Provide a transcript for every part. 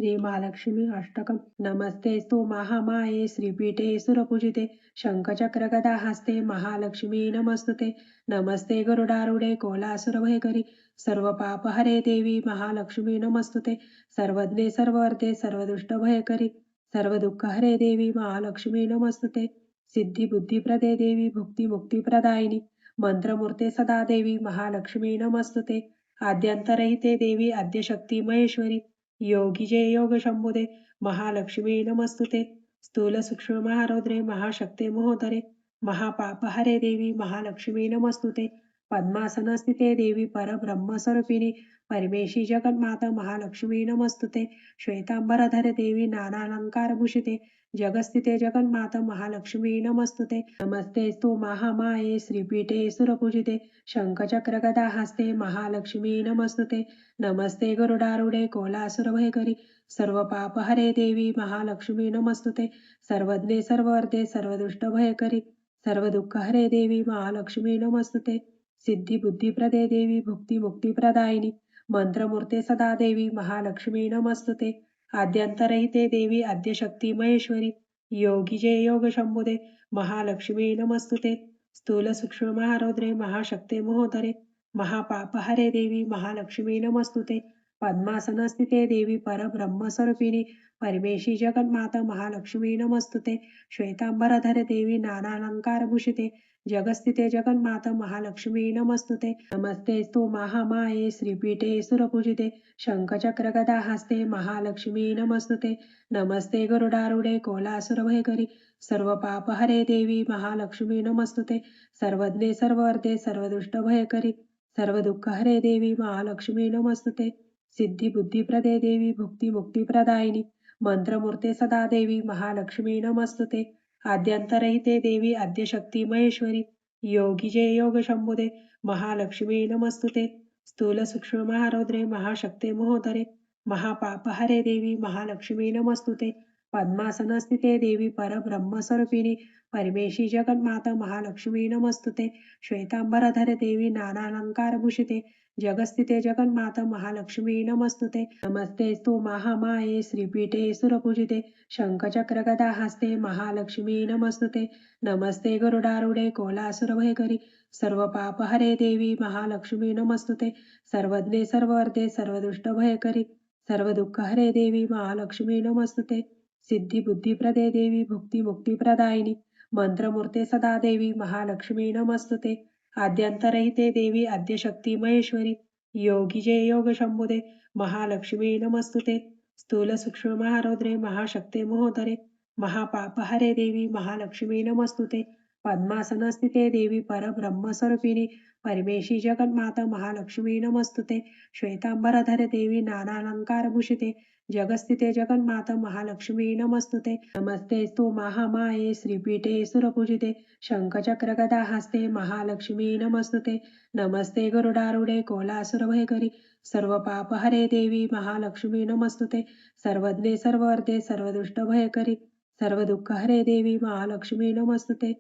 श्री महालक्ष्मी अष्टकम नमस्तेस्तु महामाये श्रीपीठे सुरपूजिते शंखचक्र हस्ते महालक्ष्मी नमस्तुते नमस्ते गरुडारूढे कोलासुरभयकरी सर्व पाप हरे देवी महालक्ष्मी नमस्तुते सर्वज्ञे सर्ववर्ते सर्वदुष्टभयकरी सर्व दुःख हरे देवी महालक्ष्मी नमस्तुते सिद्धी बुद्धिप्रदे देवी भुक्ती मुक्तिप्रदायिनी मंत्रमूर्ते सदा देवी महालक्ष्मी नमस्तुते आद्यंतरहिते देवी आद्यशक्ती महेश्वरी योगी जय योग शंभुदे महालक्ष्मी नमस्तुते स्थूल सूक्ष्म महारौद्रे महाशक्ते महोदरे महापापहरे देवी महालक्ष्मी नमस्तुते पद्मासनस्थिते देवी परब्रह्मस्वरूपिणी परमेशी जगन्माता महालक्ष्मी नमस्तुते श्वेतांबरधरे देवी नानालंकारभूषिते जगस्थिते जगन्माता महालक्ष्मी नमस्तुते नमस्तेस्तु महामाये श्रीपीठे सुरपूजिते शंखचक्र हस्ते महालक्ष्मी नमस्तुते नमस्ते गरुडारूढे कोलासुरभयकरी सर्व पाप हरे देवी महालक्ष्मी नमस्तुते सर्वज्ञे सर्ववर्ते सर्वदुष्टभयकरी सर्व दुःख हरे देवी महालक्ष्मी नमस्तुते सिद्धी बुद्धिप्रदे देवी भुक्ती मुक्तिप्रदायिनी मंत्रमूर्ते सदा देवी महालक्ष्मी नमस्तुते आद्यंतरहिते देवी आद्यशक्ती महेश्वरी योगी जय योग शंभुदे महालक्ष्मी नमस्तुते स्थूल सूक्ष्म महारौद्रे महाशक्ते महोदरे महापापहरे देवी महालक्ष्मी नमस्तुते पद्मासनस्थिते देवी परब्रह्मस्वरूपिणी परमेशी जगन्माता महालक्ष्मी नमस्तुते श्वेतांबरधरे देवी नानालंकारभूषिते जगस्थिते जगन्माता महालक्ष्मी नमस्तुते नमस्तेस्तु महामाये श्रीपीठे सुरपूजिते शंखचक्र हस्ते महालक्ष्मी नमस्तुते नमस्ते गरुडारूढे कोलासुरभयकरी सर्व पाप हरे देवी महालक्ष्मी नमस्तुते सर्वज्ञे सर्ववर्ते सर्वदुष्टभयकरी सर्व दुःख हरे देवी महालक्ष्मी नमस्तुते सिद्धी बुद्धिप्रदे देवी भुक्ती मुक्तिप्रदायिनी मंत्रमूर्ते सदा देवी महालक्ष्मी नमस्तुते आद्यंतरहिते देवी आद्यशक्ती महेश्वरी योगी जय योग शंभुदे महालक्ष्मी नमस्तुते स्थूल सूक्ष्म महारौद्रे महाशक्ते महोदरे महापापहरे देवी महालक्ष्मी नमस्तुते पद्मासनस्थिते देवी परब्रह्मस्वरूपिणी परमेशी जगन्माता महालक्ष्मी नमस्तुते श्वेतांबरधरे देवी नानालंकारभूषिते जगस्थिते जगन्माता महालक्ष्मी नमस्तुते नमस्तेस्तु महामाये श्रीपीठे सुरपूजिते शंखचक्र हस्ते महालक्ष्मी नमस्तुते नमस्ते गरुडारूढे कोलासुरभयकरी सर्व पाप हरे देवी महालक्ष्मी नमस्तुते सर्वज्ञे सर्ववर्ते सर्वदुष्टभयकरी सर्व दुःख हरे देवी महालक्ष्मी नमस्तुते सिद्धी बुद्धिप्रदे देवी भुक्ती मुक्तिप्रदायिनी मंत्रमूर्ते सदा देवी महालक्ष्मी नमस्तुते आद्यंतरहिते देवी आद्यशक्ती महेश्वरी योगी जय योग शंभुदे महालक्ष्मी नमस्तुते स्थूल सूक्ष्म महारौद्रे महाशक्ते महोदरे महापापहरे देवी महालक्ष्मी नमस्तुते पद्मासनस्थिते देवी परब्रह्मस्वरूपिणी परमेशी जगन्माता महालक्ष्मी नमस्तुते श्वेतांबरधरे देवी नानालंकारभूषिते जगस्थिते जगन्माता महालक्ष्मी नमस्तुते नमस्तेस्तु महामाये श्रीपीठे सुरपूजिते शंखचक्र हस्ते महालक्ष्मी नमस्तुते नमस्ते गरुडारूढे कोलासुरभयकरी सर्व पाप हरे देवी महालक्ष्मी नमस्तुते सर्वज्ञे सर्ववर्ते सर्वदुष्टभयकरी सर्व दुःख हरे देवी महालक्ष्मी नमस्तुते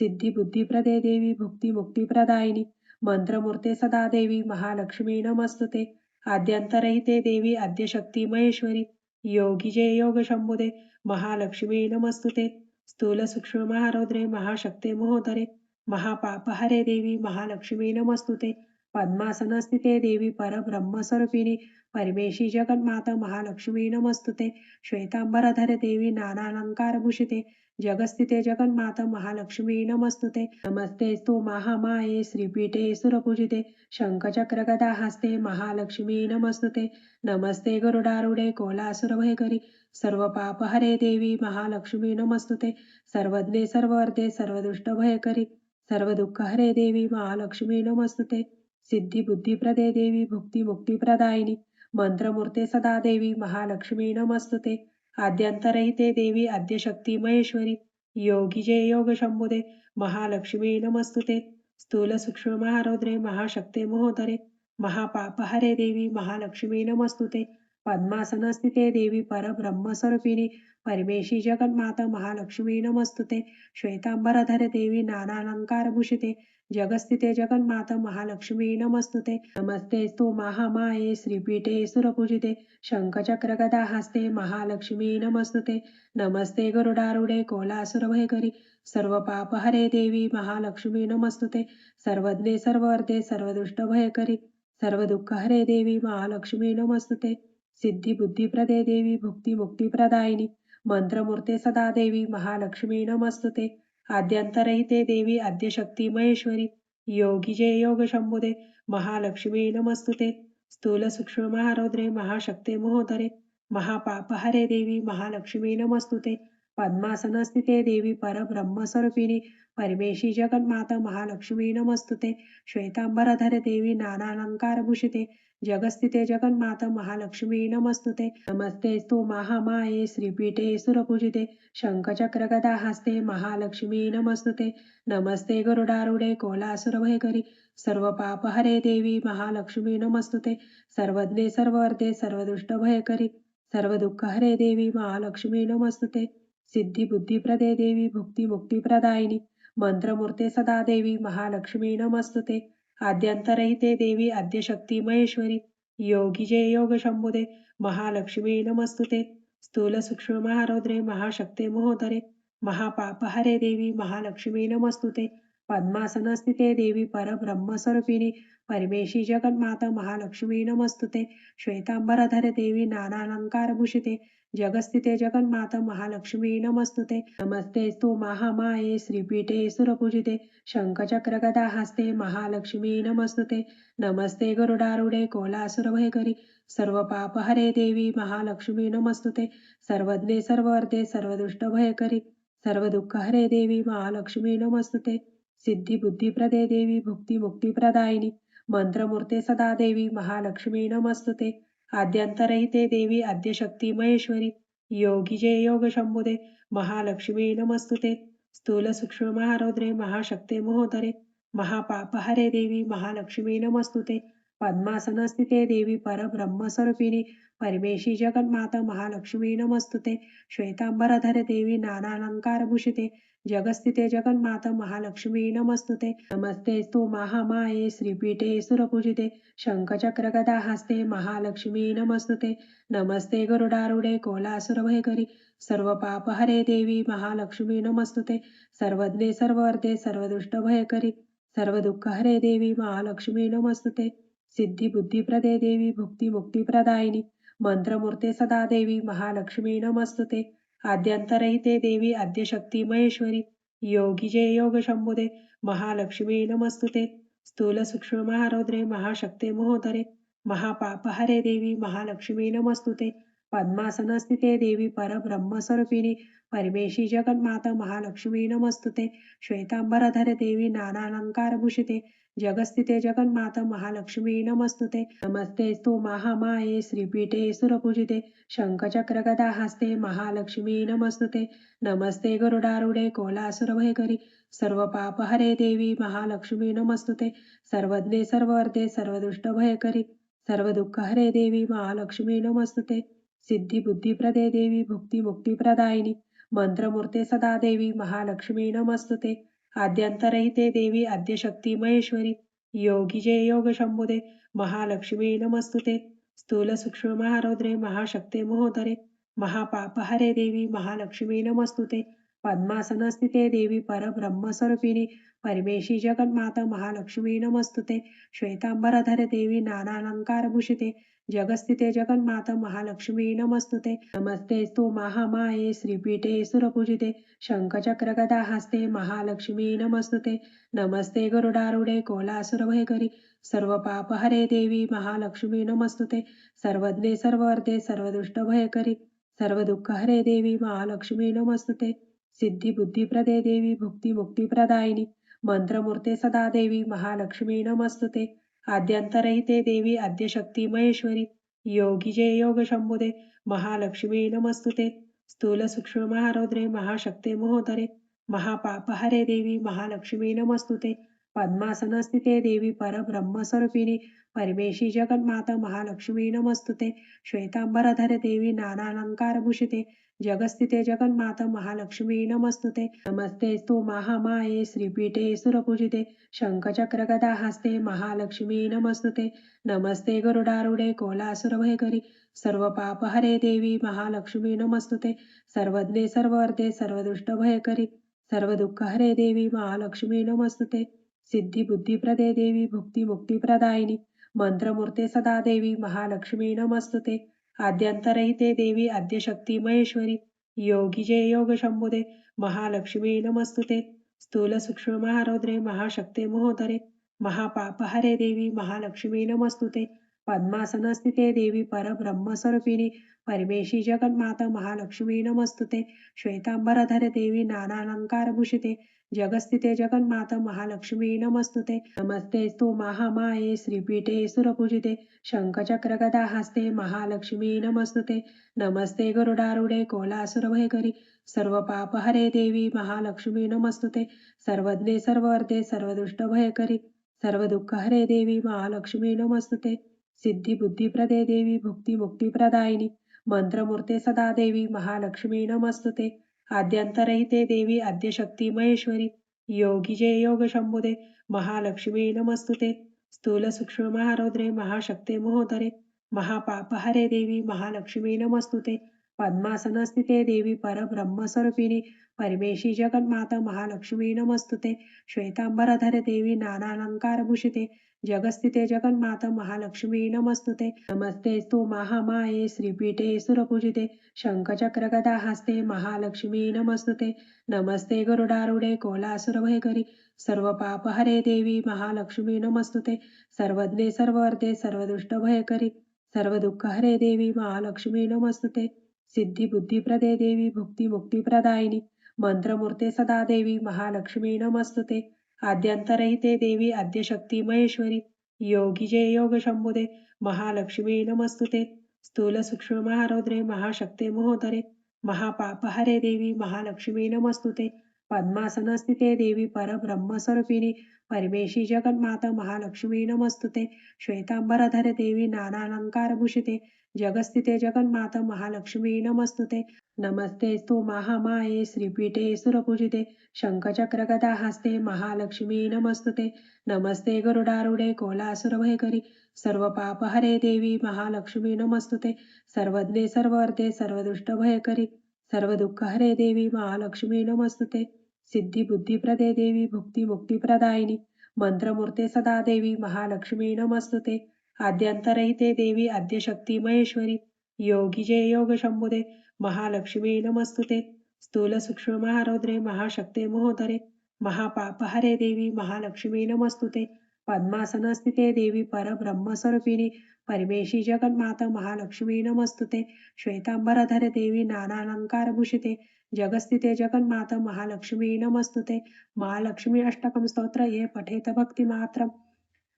सिद्धी बुद्धिप्रदे देवी भुक्ती मुक्तिप्रदायिनी मंत्रमूर्ते सदा देवी महालक्ष्मी नमस्तुते आद्यंतरहिते देवी आद्यशक्ती महेश्वरी योगी जय योग शंभुदे महालक्ष्मी नमस्तुते स्थूल सूक्ष्म महारौद्रे महाशक्ते महोदरे महापापहरे देवी महालक्ष्मी नमस्तुते पद्मासनस्थिते देवी परब्रह्मस्वरूपिणी परमेशी जगन्माता महालक्ष्मी नमस्तुते श्वेतांबरधरे देवी नानालंकारभूषिते जगस्थिते जगन्माता महालक्ष्मी नमस्तुते नमस्तेस्तु महामाये श्रीपीठे सुरपूजिते शंखचक्र हस्ते महालक्ष्मी नमस्तुते नमस्ते गरुडारूढे कोलासुरभयकरी सर्व पाप हरे देवी महालक्ष्मी नमस्तुते सर्वज्ञे सर्ववर्ते सर्वदुष्टभयकरी सर्व दुःख हरे देवी महालक्ष्मी नमस्तुते सिद्धी बुद्धिप्रदे देवी भुक्ती मुक्तिप्रदायिनी मंत्रमूर्ते सदा देवी महालक्ष्मी नमस्तुते आद्यंतरहिते देवी आद्यशक्ती महेश्वरी योगी जय योग शंभुदे महालक्ष्मी नमस्तुते स्थूल सूक्ष्म महारौद्रे महाशक्ते महोदरे महापापहरे देवी महालक्ष्मी नमस्तुते पद्मासनस्थिते देवी परब्रह्मस्वरूपिणी परमेशी जगन्माता महालक्ष्मी नमस्तुते श्वेतांबरधरे देवी नानालंकारभूषिते जगस्थिते जगन्माता महालक्ष्मी नमस्तुते. नमस्तेस्तु महामाये श्रीपीठे सुरपूजिते शंखचक्र हस्ते महालक्ष्मी नमस्तुते. नमस्ते गरुडारूढे कोलासुरभयकरी सर्व पाप हरे देवी महालक्ष्मी नमस्तुते. सर्वज्ञे सर्ववर्धे सर्वदुष्ट भयकरी सर्व दुःख हरे देवी महालक्ष्मी नमस्तुते. सिद्धी बुद्धिप्रदे देवी भुक्ती मुक्तिप्रदायिनी मंत्रमूर्ते सदा देवी महालक्ष्मी नमस्तुते. आद्यंतरहिते देवी आद्यशक्ती महेश्वरी योगी जय योग शंभुदे महालक्ष्मी नमस्तुते. स्थूल सूक्ष्म महारौद्रे महाशक्ते महोदरे महापापहरे देवी महालक्ष्मी नमस्तुते. पद्मासनस्थिते देवी परब्रह्मस्वरूपिणी परमेशी जगन्माता महालक्ष्मी नमस्तुते. श्वेतांबरधरे देवी नानालंकारभूषिते जगस्थिते जगन्माता महालक्ष्मी नमस्तुते. नमस्तेस्तु महामाये श्रीपीठे सुरपूजिते शंखचक्र हस्ते महालक्ष्मी नमस्तुते. नमस्ते गरुडारूढे कोलासुरभयकरी सर्व पाप हरे देवी महालक्ष्मी नमस्तुते. सर्वज्ञे सर्ववर्धे सर्वदुष्ट भयकरी सर्व दुःख हरे देवी महालक्ष्मी नमस्तुते. सिद्धी बुद्धिप्रदे देवी भुक्ती मुक्तिप्रदायिनी मंत्रमूर्ते सदा देवी महालक्ष्मी नमस्तुते. आद्यंतरहिते देवी आद्यशक्ती महेश्वरी योगी जय योग शंभुदे महालक्ष्मी नमस्तुते. स्थूल सूक्ष्म महारौद्रे महाशक्ते महोदरे महापापहरे देवी महालक्ष्मी नमस्तुते. पद्मासनस्थिते देवी परब्रह्मस्वरूपिणी परमेशी जगन्माता महालक्ष्मी नमस्तुते. श्वेतांबरधरे देवी नानालंकारभूषिते जगस्थिते जगन्माता महालक्ष्मी नमस्तुते. नमस्तेस्तु महामाये श्रीपीठे सुरपूजिते शंखचक्र हस्ते महालक्ष्मी नमस्तुते. नमस्ते गरुडारूढे कोलासुरभयकरी सर्व पाप हरे देवी महालक्ष्मी नमस्तुते. सर्वज्ञे सर्ववर्धे सर्वदुष्ट भयकरी सर्व दुःख हरे देवी महालक्ष्मी नमस्तुते. सिद्धी बुद्धिप्रदे देवी भुक्ती मुक्तिप्रदायिनी मंत्रमूर्ते सदा देवी महालक्ष्मी नमस्तुते. आद्यंतरहिते देवी आद्यशक्ती महेश्वरी योगी जय योग शंभुदे महालक्ष्मी नमस्तुते. स्थूल सूक्ष्म महारौद्रे महाशक्ते महोदरे महापापहरे देवी महालक्ष्मी नमस्तुते. पद्मासनस्थिते देवी परब्रह्मस्वरूपिणी परमेशी जगन्माता महालक्ष्मी नमस्तुते. श्वेतांबरधरे देवी नानालंकारभूषिते जगस्थिते जगन्माता महालक्ष्मी नमस्तुते. नमस्तेस्तु महामाये श्रीपीठे सुरपूजिते शंखचक्र हस्ते महालक्ष्मी नमस्तुते. नमस्ते गरुडारूढे कोलासुरभयकरी सर्व पाप हरे देवी महालक्ष्मी नमस्तुते. सर्वज्ञे सर्ववर्धे सर्वदुष्ट भयकरी सर्व दुःख हरे देवी महालक्ष्मी नमस्तुते. सिद्धी बुद्धिप्रदे देवी भुक्ती मुक्तिप्रदायिनी मंत्रमूर्ते सदा देवी महालक्ष्मी नमस्तुते. आद्यंतरहिते देवी आद्यशक्ती महेश्वरी योगी जय योग शंभुदे महालक्ष्मी नमस्तुते. स्थूल सूक्ष्म महारौद्रे महाशक्ते महोदरे महापापहरे देवी महालक्ष्मी नमस्तुते. पद्मासनस्थिते देवी परब्रह्मस्वरूपिणी परमेशी जगन्माता महालक्ष्मी नमस्तुते. श्वेतांबरधरे देवी नानालंकारभूषिते जगस्थिते जगन्माता महालक्ष्मी नमस्तुते. नमस्तेस्तु महामाये श्रीपीठे सुरपूजिते शंखचक्र हस्ते महालक्ष्मी नमस्तुते. नमस्ते गरुडारूढे कोलासुरभयकरी सर्व पाप हरे देवी महालक्ष्मी नमस्तुते. सर्वज्ञे सर्ववर्धे सर्वदुष्ट भयकरी सर्व दुःख हरे देवी महालक्ष्मी नमस्तुते. सिद्धी बुद्धिप्रदे देवी भुक्ती मुक्तिप्रदायिनी मंत्रमूर्ते सदा देवी महालक्ष्मी नमस्तुते. आद्यंतरहिते देवी आद्यशक्ती महेश्वरी योगी जय योग शंभुदे महालक्ष्मी नमस्तुते. स्थूल सूक्ष्म महारौद्रे महाशक्ते महोदरे महापापहरे देवी महालक्ष्मी नमस्तुते. पद्मासनस्थिते देवी परब्रह्मस्वरूपिणी परमेशी जगन्माता महालक्ष्मी नमस्तुते. श्वेतांबरधरे देवी नानालंकारभूषिते जगस्थिते जगन्माता महालक्ष्मी नमस्तुते. नमस्तेस्तु महामाये श्रीपीठे सुरपूजिते शंखचक्र हस्ते महालक्ष्मी नमस्तुते. नमस्ते गरुडारूढे कोलासुरभयकरी सर्व पाप हरे देवी महालक्ष्मी नमस्तुते. सर्वज्ञे सर्ववर्धे सर्वदुष्ट भयकरी सर्व दुःख हरे देवी महालक्ष्मी नमस्तुते. सिद्धी बुद्धिप्रदे देवी भुक्ती मुक्तिप्रदायिनी मंत्रमूर्ते सदा देवी महालक्ष्मी नमस्तुते. आद्यंतरहिते देवी आद्यशक्ती महेश्वरी योगी जय योग शंभुदे महालक्ष्मी नमस्तुते. स्थूल सूक्ष्म महारौद्रे महाशक्ते महोदरे महापापहरे देवी महालक्ष्मी नमस्तुते. पद्मासनस्थिते देवी परब्रह्मस्वरूपिणी परमेशी जगन्माता महालक्ष्मी नमस्तुते. श्वेतांबरधरे देवी नानालंकारभूषिते जगस्थिते जगन्माता महालक्ष्मी नमस्तुते. नमस्तेस्तु महामाये श्रीपीठे सुरपूजिते शंखचक्र हस्ते महालक्ष्मी नमस्तुते. नमस्ते गरुडारूढे कोलासुरभयकरी सर्व पापहरे देवी महालक्ष्मी नमस्तुते. सर्वज्ञे सर्ववर्धे सर्वदुष्टभयकरी सर्व दुःखहरे देवी महालक्ष्मी नमस्तुते. सिद्धी बुद्धिप्रदे देवी भुक्ती मुक्तिप्रदायिनी मंत्रमूर्ते सदा देवी महालक्ष्मी नमस्तुते. आद्यंतरहिते देवी आद्यशक्ती महेश्वरी योगी जय योग शंभुदे महालक्ष्मी नमस्तुते. स्थूल सूक्ष्म महारौद्रे महाशक्ते महोदरे महापापहरे देवी महालक्ष्मी नमस्तुते. पद्मासनस्थिते देवी परब्रह्मस्वरूपिणी परमेशी जगन्माता महालक्ष्मी नमस्तुते. श्वेतांबरधरे देवी नानालंकारभूषिते जगस्थिते जगन्माता महालक्ष्मी नमस्तुते. नमस्तेस्तु महामाये श्रीपीठे सुरपूजिते शंखचक्र हस्ते महालक्ष्मी नमस्तुते. नमस्ते गरुडारूढे कोलासुरभयकरी सर्व पापहरे देवी महालक्ष्मी नमस्तुते. सर्वज्ञे सर्ववर्धे सर्वदुष्टभयकरी सर्व दुःखहरे देवी महालक्ष्मी नमस्तुते. सिद्धी बुद्धिप्रदे देवी भुक्ती मुक्तिप्रदायिनी मंत्रमूर्ते सदा देवी महालक्ष्मी नमस्तुते. आद्यंतरहिते देवी आद्यशक्ती महेश्वरी योगी जय योग शंभुदे महालक्ष्मी नमस्तुते. स्थूल सूक्ष्म महारौद्रे महाशक्ते महोदरे महापापहरे देवी महालक्ष्मी नमस्तुते. पद्मासनस्थिते देवी परब्रह्मस्वरूपिणी परमेशी जगन्माता महालक्ष्मी नमस्तुते. श्वेतांबरधरे देवी नानालंकारभूषिते जगस्थिते जगन्माता महालक्ष्मी नमस्तुते. नमस्तेस्तु महामाये श्रीपीठे सुरपूजिते शंखचक्र हस्ते महालक्ष्मी नमस्तुते. नमस्ते गरुडारूढे कोलासुरभयकरी सर्व पापहरे देवी महालक्ष्मी नमस्तुते. सर्वज्ञे सर्ववर्धे सर्वदुष्टभयकरी सर्व दुःखहरे देवी महालक्ष्मी नमस्तुते. सिद्धी बुद्धिप्रदे देवी भुक्ती मुक्तिप्रदायिनी मंत्रमूर्ते सदा देवी महालक्ष्मी नमस्तुते. आद्यंतरहिते देवी आद्यशक्ती महेश्वरी योगी जय योग शंभुदे महालक्ष्मी नमस्तुते. स्थूल सूक्ष्म महारौद्रे महाशक्ते महोदरे महापापहरे देवी महालक्ष्मी नमस्तुते. पद्मासनस्थिते देवी परब्रह्मस्वरूपिणी परमेशी जगन्माता महालक्ष्मी नमस्तुते. श्वेतांबरधरे देवी नानालंकारभूषिते जगस्थिते जगन्माता महालक्ष्मी नमस्तुते. नमस्तेस्तु महामाये श्रीपीठे सुरपूजिते शंखचक्र हस्ते महालक्ष्मी नमस्तुते. नमस्ते गरुडारूढे कोलासुरभयकरी सर्व पापहरे देवी महालक्ष्मी नमस्तुते. सर्वज्ञे सर्ववर्धे सर्वदुष्टभयकरी सर्व दुःखहरे देवी महालक्ष्मी नमस्तुते. सिद्धी बुद्धिप्रदे देवी भुक्ती मुक्तिप्रदायिनी मंत्रमूर्ते सदा देवी महालक्ष्मी नमस्तुते. आद्यंतरहिते देवी आद्यशक्ती महेश्वरी योगी जय योग शंभुदे महालक्ष्मी नमस्तुते. स्थूल सूक्ष्म महारौद्रे महाशक्ते महोदरे महापापहरे देवी महालक्ष्मी नमस्तुते. पद्मासनस्थिते देवी परब्रह्मस्वरूपिणी परमेशी जगन्माता महालक्ष्मी नमस्तुते. श्वेतांबरधरे देवी नानालंकारभूषिते जगस्थिते जगन्माता महालक्ष्मी नमस्तुते. महालक्ष्मी अष्टकं स्तोत्र ये पठेत भक्तिमात्रम्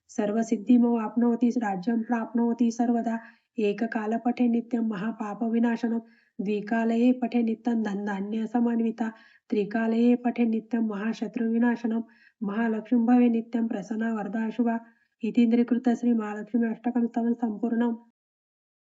सर्वसिद्धिमवाप्नोति राज्यं प्राप्नोति सर्वदा. एककाल पठे नित्यं महापापविनाशनं द्विकालये पठे नित्यं धनधान्यसमन्विता त्रिकालये पठे नित्यं महाशत्रुविनाशनं महालक्ष्मी भवे नित्यं प्रसन्ना वरदा शुभा. इति श्री महालक्ष्मी अष्टकं स्तवं संपूर्णम्.